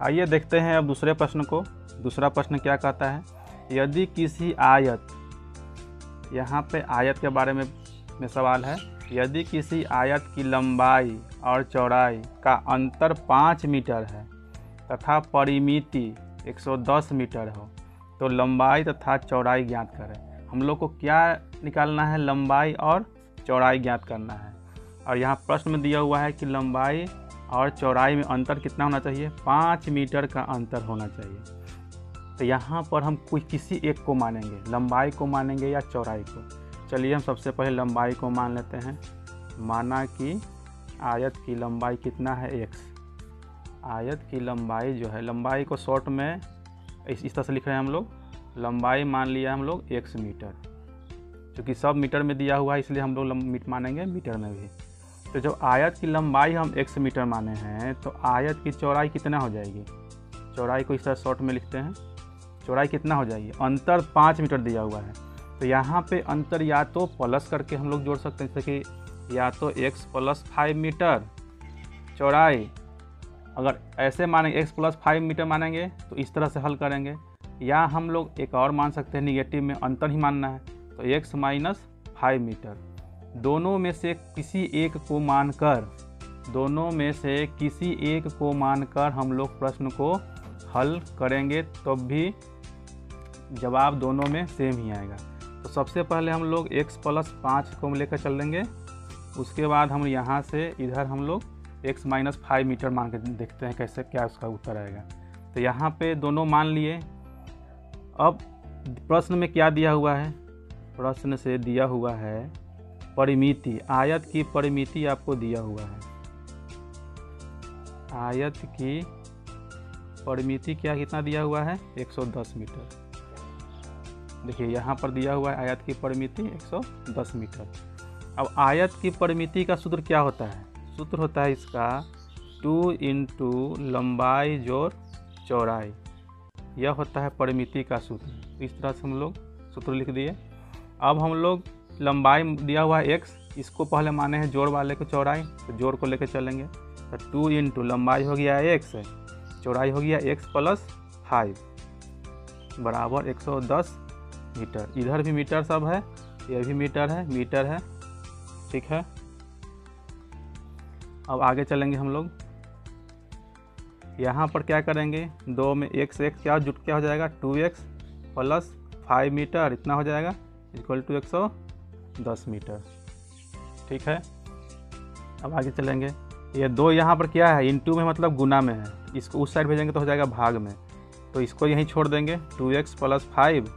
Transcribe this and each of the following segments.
आइए देखते हैं अब दूसरे प्रश्न को। दूसरा प्रश्न क्या कहता है, यदि किसी आयत, यहाँ पे आयत के बारे में सवाल है, यदि किसी आयत की लंबाई और चौड़ाई का अंतर 5 मीटर है तथा परिमिति 110 मीटर हो तो लंबाई तथा चौड़ाई ज्ञात करें। हम लोग को क्या निकालना है, लंबाई और चौड़ाई ज्ञात करना है। और यहाँ प्रश्न में दिया हुआ है कि लंबाई और चौड़ाई में अंतर कितना होना चाहिए, 5 मीटर का अंतर होना चाहिए। तो यहाँ पर हम किसी एक को मानेंगे, लंबाई को मानेंगे या चौड़ाई को। चलिए हम सबसे पहले लंबाई को मान लेते हैं। माना कि आयत की लंबाई कितना है, x। आयत की लंबाई जो है, लंबाई को शॉर्ट में इस तरह से लिख रहे हैं हम लोग, लंबाई मान लिया हम लोग x मीटर, क्योंकि सब मीटर में दिया हुआ है इसलिए हम लोग मानेंगे मीटर में भी। तो जब आयत की लंबाई हम x मीटर माने हैं तो आयत की चौड़ाई कितना हो जाएगी, चौड़ाई को इस तरह शॉर्ट में लिखते हैं। चौड़ाई कितना हो जाएगी, अंतर 5 मीटर दिया हुआ है तो यहाँ पे अंतर या तो प्लस करके हम लोग जोड़ सकते हैं, जैसे कि या तो x + 5 मीटर चौड़ाई, अगर ऐसे मानेंगे x + 5 मीटर मानेंगे तो इस तरह से हल करेंगे। या हम लोग एक और मान सकते हैं, निगेटिव में अंतर ही मानना है तो x - 5 मीटर। दोनों में से किसी एक को मानकर हम लोग प्रश्न को हल करेंगे तो भी जवाब दोनों में सेम ही आएगा। तो सबसे पहले हम लोग x + 5 को लेकर चल देंगे, उसके बाद हम यहाँ से इधर हम लोग x - 5 मीटर मान के देखते हैं कैसे क्या उसका उत्तर आएगा। तो यहाँ पे दोनों मान लिए। अब प्रश्न में क्या दिया हुआ है, प्रश्न से दिया हुआ है परिमिति, आयत की परिमिति आपको दिया हुआ है। आयत की परिमिति कितना दिया हुआ है, 110 मीटर। देखिए यहाँ पर दिया हुआ है आयत की परिमिति 110 मीटर। अब आयत की परिमिति का सूत्र क्या होता है, सूत्र होता है इसका 2 × लंबाई जोड़ चौड़ाई, यह होता है परिमिति का सूत्र। इस तरह से हम लोग सूत्र लिख दिए। अब हम लोग लंबाई दिया हुआ है x, इसको पहले माने हैं जोड़ वाले को चौड़ाई, तो जोड़ को लेकर चलेंगे। तो 2 × लंबाई हो गया x, चौड़ाई हो गया x + 5 बराबर 110 मीटर। इधर भी मीटर सब है, यह भी मीटर है, ठीक है। अब आगे चलेंगे हम लोग, यहाँ पर क्या करेंगे, 2 में x क्या हो जाएगा, 2x + 5 मीटर, इतना हो जाएगा = 110 मीटर, ठीक है। अब आगे चलेंगे, ये 2 यहाँ पर क्या है, इंटू में मतलब गुना में है, इसको उस साइड भेजेंगे तो हो जाएगा भाग में, तो इसको यहीं छोड़ देंगे। 2x + 5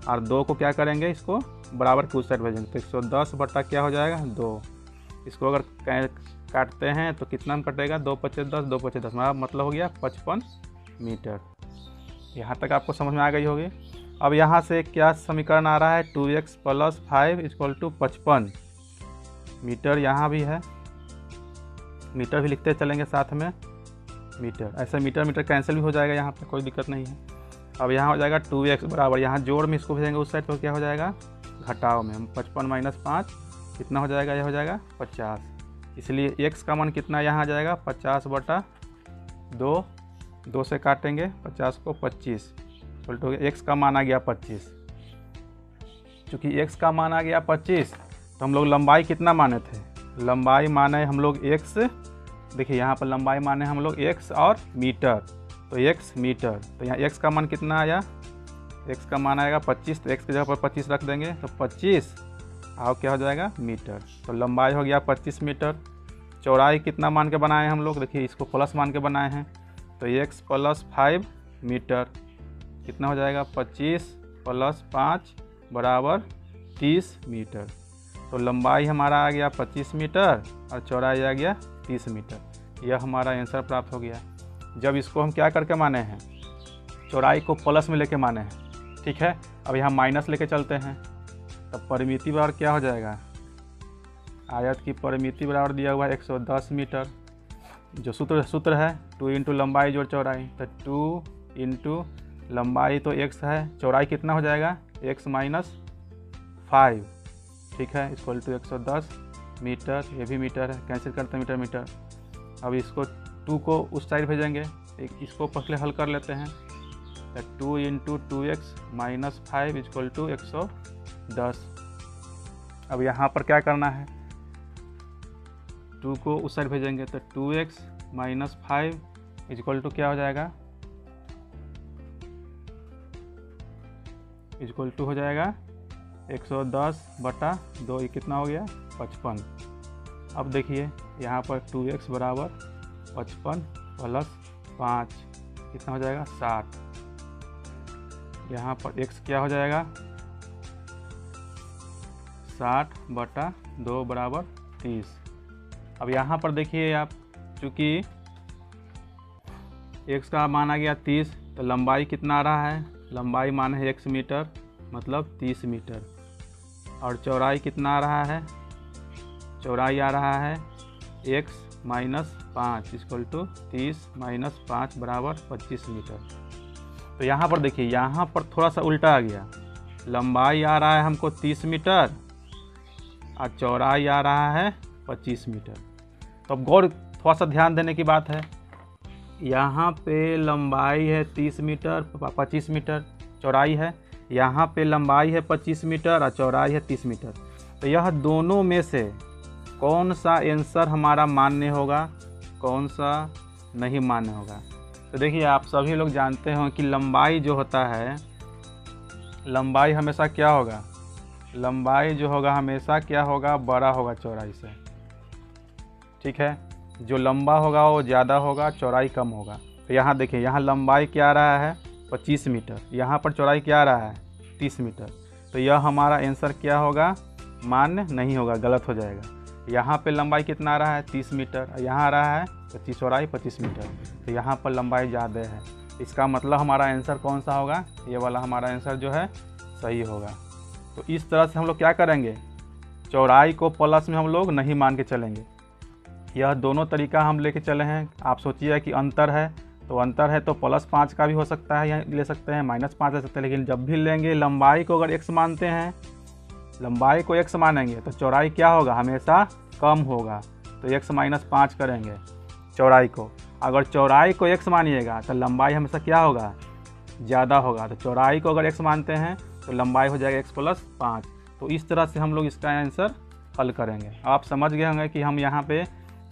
और 2 को क्या करेंगे, इसको बराबर के उस साइड भेजेंगे तो 110 बटा क्या हो जाएगा 2। इसको अगर काटते हैं तो कितना में कटेगा, 2 × 5 = 10, 2 × 5 = 10, मतलब हो गया 55 मीटर। यहाँ तक आपको समझ में आ गई होगी। अब यहाँ से क्या समीकरण आ रहा है, 2x + 5 = 55 मीटर। यहाँ भी है, मीटर भी लिखते चलेंगे साथ में, मीटर, ऐसे मीटर कैंसिल भी हो जाएगा, यहाँ पे कोई दिक्कत नहीं है। अब यहाँ हो जाएगा 2x बराबर, यहाँ जोड़ में इसको भेजेंगे उस साइड तो क्या हो जाएगा, घटाव में 55 - 5 कितना हो जाएगा, यह हो जाएगा 50। इसलिए x का मान कितना यहाँ आ जाएगा, 50 बटा 2, 2 से काटेंगे 50 को 25, उल्टो x का मान आ गया 25। चूँकि x का मान आ गया 25 तो हम लोग लंबाई कितना माने थे, लंबाई माने हम लोग x, देखिए यहाँ पर लंबाई माने हम लोग x और मीटर, तो x मीटर, तो यहाँ x का मान कितना आया, x का मान आएगा 25, तो x की जगह पर 25 रख देंगे तो 25 और क्या हो जाएगा मीटर। तो लंबाई हो गया 25 मीटर। चौड़ाई कितना मान के बनाए हम लोग, देखिए इसको प्लस मान के बनाए हैं, तो x + 5 मीटर कितना हो जाएगा, 25 + 5 बराबर 30 मीटर। तो लंबाई हमारा आ गया 25 मीटर और चौड़ाई आ गया 30 मीटर। यह हमारा आंसर प्राप्त हो गया। जब इसको हम क्या करके माने हैं, चौड़ाई को प्लस में लेके माने हैं, ठीक है। अब यहाँ माइनस लेके चलते हैं, तब परिमिति बराबर क्या हो जाएगा, आयत की परिमिति बराबर दिया हुआ है 110 मीटर। जो सूत्र है 2 × लंबाई जोड़ चौड़ाई, तो 2 × लंबाई तो x है, चौड़ाई कितना हो जाएगा, x - 5, ठीक है, = 110 मीटर। ये भी मीटर है, कैंसिल करते हैं मीटर। अब इसको 2 को उस साइड भेजेंगे इसको पहले हल कर लेते हैं। तो 2 × 2x - 5 = 110। अब यहाँ पर क्या करना है, 2 को उस साइड भेजेंगे तो 2x - 5 = क्या हो जाएगा, = हो जाएगा 110/2। ये कितना हो गया, 55। अब देखिए यहाँ पर 2x = 55 + 5 कितना हो जाएगा, 60। यहाँ पर x क्या हो जाएगा, 60/2 = 30। अब यहाँ पर देखिए आप, चूँकि x का मान आ गया 30, तो लंबाई कितना आ रहा है, लंबाई मान है x मीटर, मतलब 30 मीटर। और चौड़ाई कितना आ रहा है, चौड़ाई आ रहा है x - 5 = 30 - 5 = 25 मीटर। तो यहाँ पर देखिए, यहाँ पर थोड़ा सा उल्टा आ गया, लंबाई आ रहा है हमको 30 मीटर और चौड़ाई आ रहा है 25 मीटर। तो अब गौर, थोड़ा सा ध्यान देने की बात है, यहाँ पे लंबाई है 30 मीटर, 25 मीटर चौड़ाई है, यहाँ पे लंबाई है 25 मीटर और चौड़ाई है 30 मीटर। तो यह दोनों में से कौन सा आंसर हमारा मान्य होगा, कौन सा नहीं मान्य होगा। तो देखिए, आप सभी लोग जानते हो कि लंबाई जो होता है, लंबाई हमेशा क्या होगा, लंबाई जो होगा हमेशा क्या होगा, बड़ा होगा चौड़ाई से। ठीक है, जो लंबा होगा वो ज़्यादा होगा, चौड़ाई कम होगा। तो यहाँ देखिए, यहाँ लंबाई क्या आ रहा है, 25 मीटर, यहाँ पर चौड़ाई क्या आ रहा है, 30 मीटर। तो यह हमारा आंसर क्या होगा, मान्य नहीं होगा, गलत हो जाएगा। यहाँ पे लंबाई कितना आ रहा है, 30 मीटर, यहाँ आ रहा है 25, चौड़ाई 25 मीटर, तो यहाँ पर लंबाई ज़्यादा है। इसका मतलब हमारा आंसर कौन सा होगा, ये वाला हमारा आंसर जो है सही होगा। तो इस तरह से हम लोग क्या करेंगे, चौड़ाई को प्लस में हम लोग नहीं मान के चलेंगे। यह दोनों तरीका हम लेके चले हैं। आप सोचिए कि अंतर है, तो अंतर है तो +5 का भी हो सकता है, यहाँ ले सकते हैं, -5 ले सकते हैं। लेकिन जब भी लेंगे लंबाई को अगर x मानते हैं, लंबाई को x मानेंगे तो चौड़ाई क्या होगा, हमेशा कम होगा। तो x - 5 करेंगे चौड़ाई को। अगर चौड़ाई को x मानिएगा तो लंबाई हमेशा क्या होगा, ज़्यादा होगा। तो चौड़ाई को अगर x मानते हैं तो लंबाई हो जाएगा x + 5। तो इस तरह से हम लोग इसका आंसर हल करेंगे। आप समझ गए होंगे कि हम यहाँ पे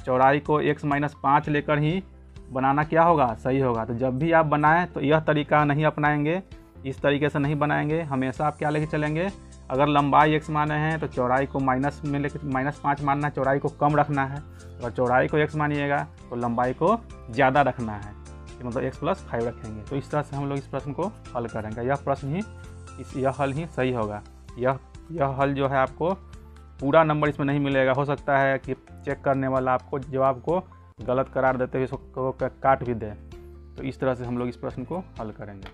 चौड़ाई को x - 5 लेकर ही बनाना क्या होगा, सही होगा। तो जब भी आप बनाएं तो यह तरीका नहीं अपनाएंगे, इस तरीके से नहीं बनाएंगे। हमेशा आप क्या लेके चलेंगे, अगर लंबाई x माने हैं तो चौड़ाई को माइनस में लेकर -5 मानना है, चौड़ाई को कम रखना है। अगर चौड़ाई को x मानिएगा तो लंबाई को ज़्यादा रखना है, मतलब x + 5 रखेंगे। तो इस तरह से हम लोग इस प्रश्न को हल करेंगे। यह प्रश्न ही यह हल ही सही होगा। यह हल जो है आपको पूरा नंबर इसमें नहीं मिलेगा। हो सकता है कि चेक करने वाला आपको जवाब को गलत करार देते हुए इसको काट भी दे। तो इस तरह से हम लोग इस प्रश्न को हल करेंगे।